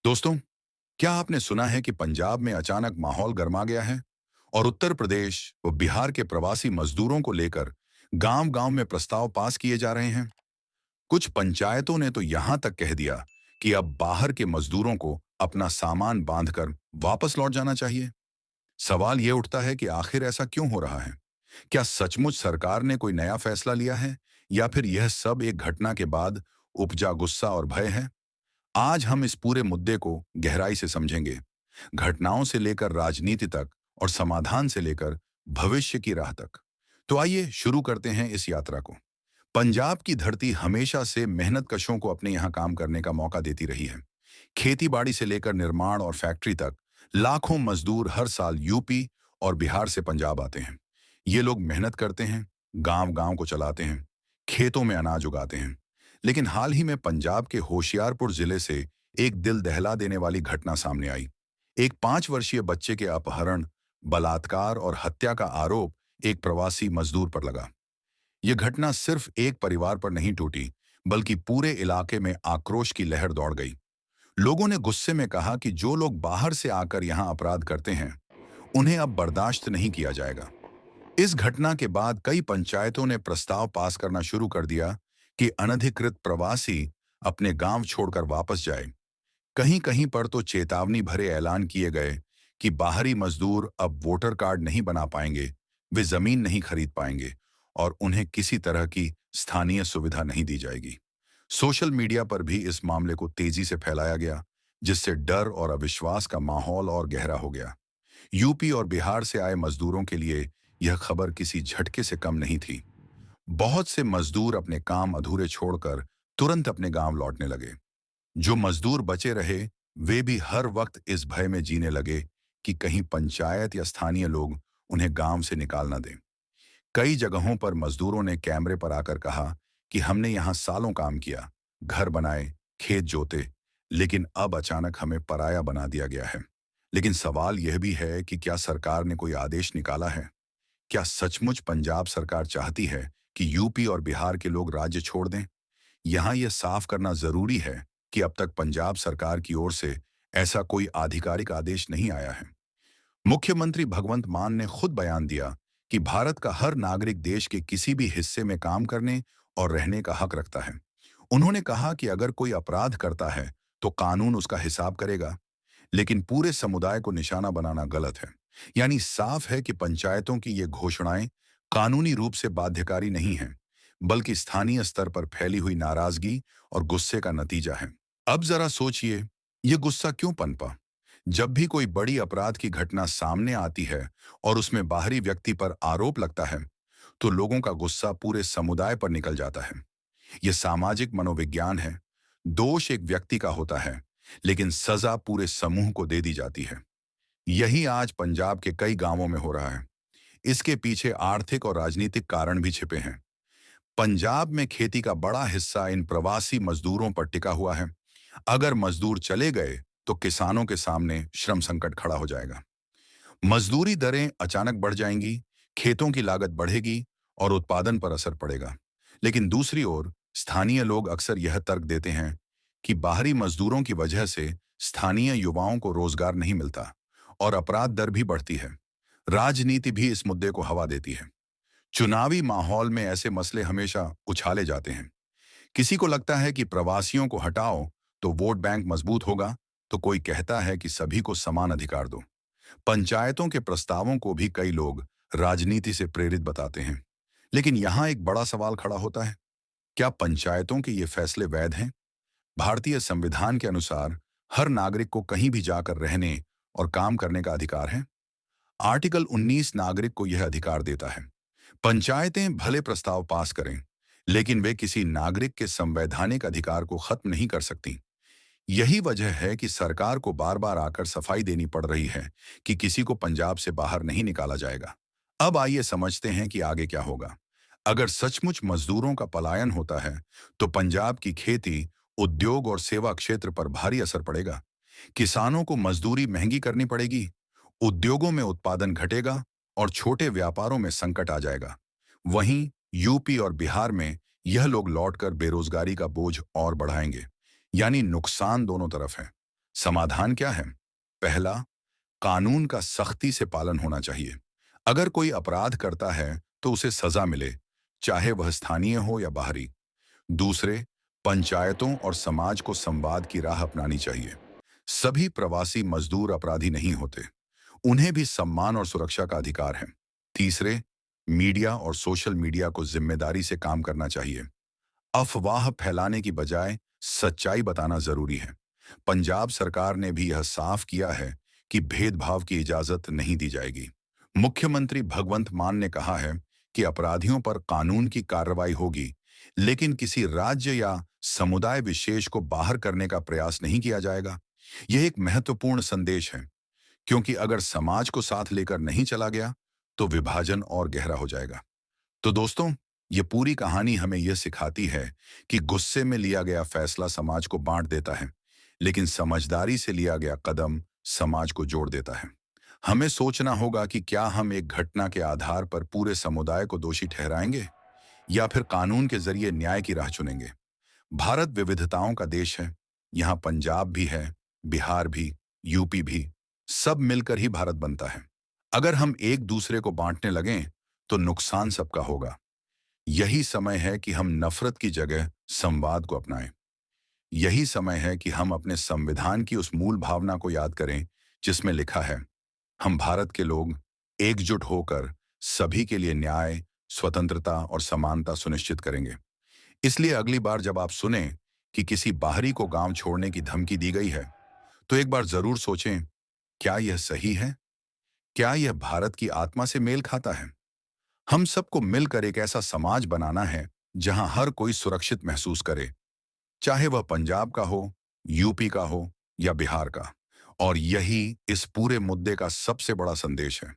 दोस्तों, क्या आपने सुना है कि पंजाब में अचानक माहौल गर्मा गया है और उत्तर प्रदेश व बिहार के प्रवासी मजदूरों को लेकर गांव-गांव में प्रस्ताव पास किए जा रहे हैं। कुछ पंचायतों ने तो यहां तक कह दिया कि अब बाहर के मजदूरों को अपना सामान बांधकर वापस लौट जाना चाहिए। सवाल यह उठता है कि आखिर ऐसा क्यों हो रहा है? क्या सचमुच सरकार ने कोई नया फैसला लिया है या फिर यह सब एक घटना के बाद उपजा गुस्सा और भय है? आज हम इस पूरे मुद्दे को गहराई से समझेंगे, घटनाओं से लेकर राजनीति तक और समाधान से लेकर भविष्य की राह तक। तो आइए शुरू करते हैं इस यात्रा को। पंजाब की धरती हमेशा से मेहनत कशों को अपने यहाँ काम करने का मौका देती रही है। खेती बाड़ी से लेकर निर्माण और फैक्ट्री तक लाखों मजदूर हर साल यूपी और बिहार से पंजाब आते हैं। ये लोग मेहनत करते हैं, गांव-गांव को चलाते हैं, खेतों में अनाज उगाते हैं। लेकिन हाल ही में पंजाब के होशियारपुर जिले से एक दिल दहला देने वाली घटना सामने आई। एक 5 वर्षीय बच्चे के अपहरण, बलात्कार और हत्या का आरोप एक प्रवासी मजदूर पर लगा। यह घटना सिर्फ एक परिवार पर नहीं टूटी, बल्कि पूरे इलाके में आक्रोश की लहर दौड़ गई। लोगों ने गुस्से में कहा कि जो लोग बाहर से आकर यहां अपराध करते हैं, उन्हें अब बर्दाश्त नहीं किया जाएगा। इस घटना के बाद कई पंचायतों ने प्रस्ताव पास करना शुरू कर दिया कि अनधिकृत प्रवासी अपने गांव छोड़कर वापस जाए। कहीं-कहीं पर तो चेतावनी भरे ऐलान किए गए कि बाहरी मजदूर अब वोटर कार्ड नहीं बना पाएंगे, वे जमीन नहीं खरीद पाएंगे और उन्हें किसी तरह की स्थानीय सुविधा नहीं दी जाएगी। सोशल मीडिया पर भी इस मामले को तेजी से फैलाया गया, जिससे डर और अविश्वास का माहौल और गहरा हो गया। यूपी और बिहार से आए मजदूरों के लिए यह खबर किसी झटके से कम नहीं थी। बहुत से मजदूर अपने काम अधूरे छोड़कर तुरंत अपने गांव लौटने लगे। जो मजदूर बचे रहे, वे भी हर वक्त इस भय में जीने लगे कि कहीं पंचायत या स्थानीय लोग उन्हें गांव से निकाल न दें। कई जगहों पर मजदूरों ने कैमरे पर आकर कहा कि हमने यहां सालों काम किया, घर बनाए, खेत जोते, लेकिन अब अचानक हमें पराया बना दिया गया है। लेकिन सवाल यह भी है कि क्या सरकार ने कोई आदेश निकाला है? क्या सचमुच पंजाब सरकार चाहती है कि यूपी और बिहार के लोग राज्य छोड़ दें? यहाँ यह साफ करना जरूरी है कि अब तक पंजाब सरकार की ओर से ऐसा कोई आधिकारिक आदेश नहीं आया है। मुख्यमंत्री भगवंत मान ने खुद बयान दिया कि भारत का हर नागरिक देश के किसी भी हिस्से में काम करने और रहने का हक रखता है। उन्होंने कहा कि अगर कोई अपराध करता है तो कानून उसका हिसाब करेगा, लेकिन पूरे समुदाय को निशाना बनाना गलत है। यानी साफ है कि पंचायतों की ये घोषणाएं कानूनी रूप से बाध्यकारी नहीं हैं, बल्कि स्थानीय स्तर पर फैली हुई नाराजगी और गुस्से का नतीजा है। अब जरा सोचिए, ये गुस्सा क्यों पनपा? जब भी कोई बड़ी अपराध की घटना सामने आती है और उसमें बाहरी व्यक्ति पर आरोप लगता है, तो लोगों का गुस्सा पूरे समुदाय पर निकल जाता है। यह सामाजिक मनोविज्ञान है। दोष एक व्यक्ति का होता है, लेकिन सजा पूरे समूह को दे दी जाती है। यही आज पंजाब के कई गांवों में हो रहा है। इसके पीछे आर्थिक और राजनीतिक कारण भी छिपे हैं। पंजाब में खेती का बड़ा हिस्सा इन प्रवासी मजदूरों पर टिका हुआ है। अगर मजदूर चले गए तो किसानों के सामने श्रम संकट खड़ा हो जाएगा। मजदूरी दरें अचानक बढ़ जाएंगी, खेतों की लागत बढ़ेगी और उत्पादन पर असर पड़ेगा। लेकिन दूसरी ओर स्थानीय लोग अक्सर यह तर्क देते हैं कि बाहरी मजदूरों की वजह से स्थानीय युवाओं को रोजगार नहीं मिलता और अपराध दर भी बढ़ती है। राजनीति भी इस मुद्दे को हवा देती है। चुनावी माहौल में ऐसे मसले हमेशा उछाले जाते हैं। किसी को लगता है कि प्रवासियों को हटाओ तो वोट बैंक मजबूत होगा, तो कोई कहता है कि सभी को समान अधिकार दो। पंचायतों के प्रस्तावों को भी कई लोग राजनीति से प्रेरित बताते हैं। लेकिन यहाँ एक बड़ा सवाल खड़ा होता है, क्या पंचायतों के ये फैसले वैध हैं? भारतीय संविधान के अनुसार हर नागरिक को कहीं भी जाकर रहने और काम करने का अधिकार है। आर्टिकल 19 नागरिक को यह अधिकार देता है। पंचायतें भले प्रस्ताव पास करें, लेकिन वे किसी नागरिक के संवैधानिक अधिकार को खत्म नहीं कर सकती। यही वजह है कि सरकार को बार बार आकर सफाई देनी पड़ रही है कि किसी को पंजाब से बाहर नहीं निकाला जाएगा। अब आइए समझते हैं कि आगे क्या होगा। अगर सचमुच मजदूरों का पलायन होता है, तो पंजाब की खेती, उद्योग और सेवा क्षेत्र पर भारी असर पड़ेगा। किसानों को मजदूरी महंगी करनी पड़ेगी, उद्योगों में उत्पादन घटेगा और छोटे व्यापारों में संकट आ जाएगा। वहीं यूपी और बिहार में यह लोग लौटकर बेरोजगारी का बोझ और बढ़ाएंगे। यानी नुकसान दोनों तरफ है। समाधान क्या है? पहला, कानून का सख्ती से पालन होना चाहिए। अगर कोई अपराध करता है तो उसे सजा मिले, चाहे वह स्थानीय हो या बाहरी। दूसरे, पंचायतों और समाज को संवाद की राह अपनानी चाहिए। सभी प्रवासी मजदूर अपराधी नहीं होते, उन्हें भी सम्मान और सुरक्षा का अधिकार है। तीसरे, मीडिया और सोशल मीडिया को जिम्मेदारी से काम करना चाहिए। अफवाह फैलाने की बजाय सच्चाई बताना जरूरी है। पंजाब सरकार ने भी यह साफ किया है कि भेदभाव की इजाजत नहीं दी जाएगी। मुख्यमंत्री भगवंत मान ने कहा है कि अपराधियों पर कानून की कार्रवाई होगी, लेकिन किसी राज्य या समुदाय विशेष को बाहर करने का प्रयास नहीं किया जाएगा। यह एक महत्वपूर्ण संदेश है, क्योंकि अगर समाज को साथ लेकर नहीं चला गया तो विभाजन और गहरा हो जाएगा। तो दोस्तों, ये पूरी कहानी हमें यह सिखाती है कि गुस्से में लिया गया फैसला समाज को बांट देता है, लेकिन समझदारी से लिया गया कदम समाज को जोड़ देता है। हमें सोचना होगा कि क्या हम एक घटना के आधार पर पूरे समुदाय को दोषी ठहराएंगे या फिर कानून के जरिए न्याय की राह चुनेंगे। भारत विविधताओं का देश है। यहाँ पंजाब भी है, बिहार भी, यूपी भी, सब मिलकर ही भारत बनता है। अगर हम एक दूसरे को बांटने लगें तो नुकसान सबका होगा। यही समय है कि हम नफरत की जगह संवाद को अपनाएं। यही समय है कि हम अपने संविधान की उस मूल भावना को याद करें जिसमें लिखा है, हम भारत के लोग एकजुट होकर सभी के लिए न्याय, स्वतंत्रता और समानता सुनिश्चित करेंगे। इसलिए अगली बार जब आप सुने कि किसी बाहरी को गांव छोड़ने की धमकी दी गई है, तो एक बार जरूर सोचें, क्या यह सही है? क्या यह भारत की आत्मा से मेल खाता है? हम सबको मिलकर एक ऐसा समाज बनाना है जहां हर कोई सुरक्षित महसूस करे, चाहे वह पंजाब का हो, यूपी का हो या बिहार का। और यही इस पूरे मुद्दे का सबसे बड़ा संदेश है।